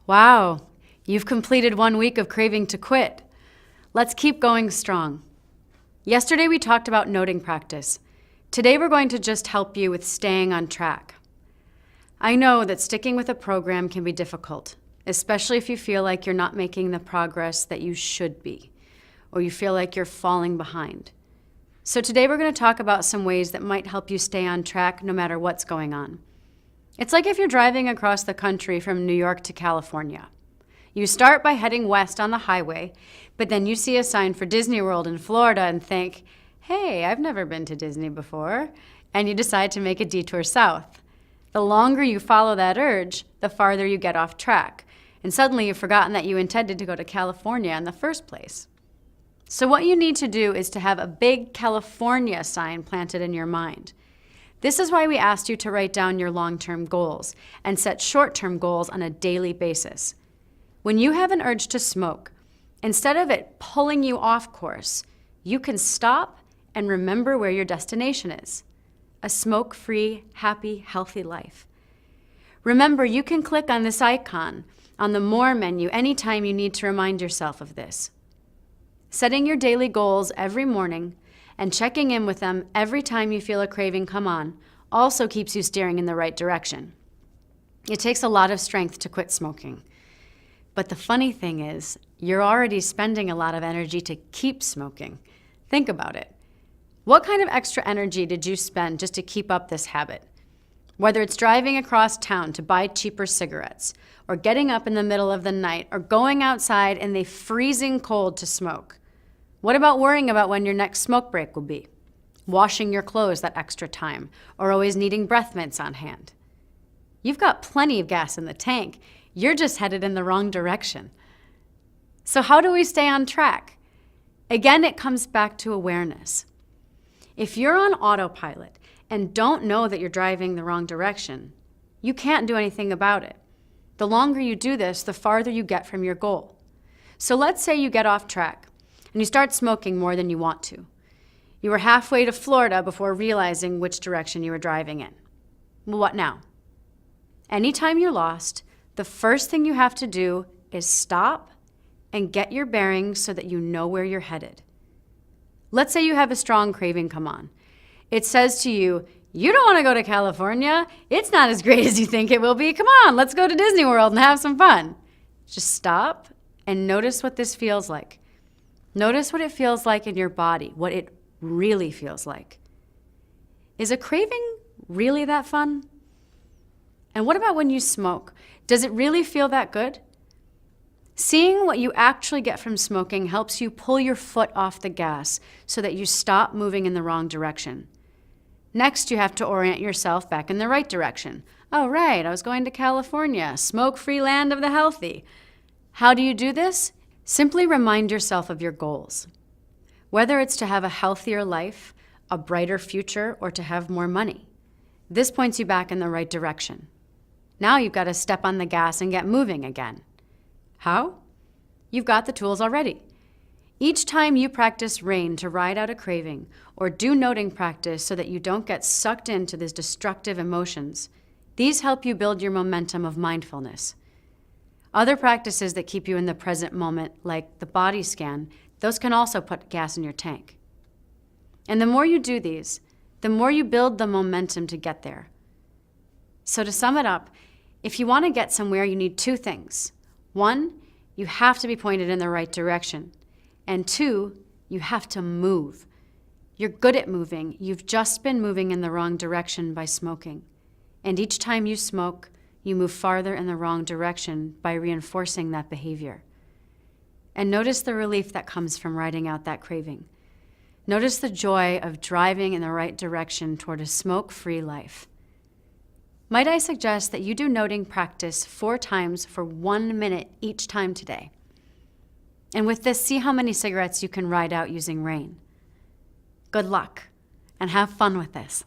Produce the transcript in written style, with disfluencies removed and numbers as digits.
Wow, you've completed 1 week of craving to quit. Let's keep going strong. Yesterday we talked about noting practice. Today we're going to just help you with staying on track. I know that sticking with a program can be difficult, especially if you feel like you're not making the progress that you should be, or you feel like you're falling behind. So today we're going to talk about some ways that might help you stay on track no matter what's going on. It's like if you're driving across the country from New York to California. You start by heading west on the highway, but then you see a sign for Disney World in Florida and think, hey, I've never been to Disney before, and you decide to make a detour south. The longer you follow that urge, the farther you get off track, and suddenly you've forgotten that you intended to go to California in the first place. So what you need to do is to have a big California sign planted in your mind. This is why we asked you to write down your long-term goals and set short-term goals on a daily basis. When you have an urge to smoke, instead of it pulling you off course, you can stop and remember where your destination is. A smoke-free, happy, healthy life. Remember, you can click on this icon on the More menu anytime you need to remind yourself of this. Setting your daily goals every morning and checking in with them every time you feel a craving come on also keeps you steering in the right direction. It takes a lot of strength to quit smoking. But the funny thing is, you're already spending a lot of energy to keep smoking. Think about it. What kind of extra energy did you spend just to keep up this habit? Whether it's driving across town to buy cheaper cigarettes, or getting up in the middle of the night, or going outside in the freezing cold to smoke. What about worrying about when your next smoke break will be? Washing your clothes that extra time, or always needing breath mints on hand? You've got plenty of gas in the tank. You're just headed in the wrong direction. So how do we stay on track? Again, it comes back to awareness. If you're on autopilot and don't know that you're driving the wrong direction, you can't do anything about it. The longer you do this, the farther you get from your goal. So let's say you get off track and you start smoking more than you want to. You were halfway to Florida before realizing which direction you were driving in. Well, what now? Anytime you're lost, the first thing you have to do is stop and get your bearings so that you know where you're headed. Let's say you have a strong craving come on. It says to you, you don't want to go to California. It's not as great as you think it will be. Come on, let's go to Disney World and have some fun. Just stop and notice what this feels like. Notice what it feels like in your body, what it really feels like. Is a craving really that fun? And what about when you smoke? Does it really feel that good? Seeing what you actually get from smoking helps you pull your foot off the gas so that you stop moving in the wrong direction. Next, you have to orient yourself back in the right direction. Oh, right, I was going to California, smoke-free land of the healthy. How do you do this? Simply remind yourself of your goals. Whether it's to have a healthier life, a brighter future, or to have more money. This points you back in the right direction. Now you've got to step on the gas and get moving again. How? You've got the tools already. Each time you practice rain to ride out a craving, or do noting practice so that you don't get sucked into these destructive emotions, these help you build your momentum of mindfulness. Other practices that keep you in the present moment, like the body scan, those can also put gas in your tank. And the more you do these, the more you build the momentum to get there. So to sum it up, if you want to get somewhere, you need two things. One, you have to be pointed in the right direction. And two, you have to move. You're good at moving. You've just been moving in the wrong direction by smoking. And each time you smoke, you move farther in the wrong direction by reinforcing that behavior. And notice the relief that comes from riding out that craving. Notice the joy of driving in the right direction toward a smoke-free life. Might I suggest that you do noting practice 4 times for 1 minute each time today? And with this, see how many cigarettes you can ride out using rain. Good luck, and have fun with this.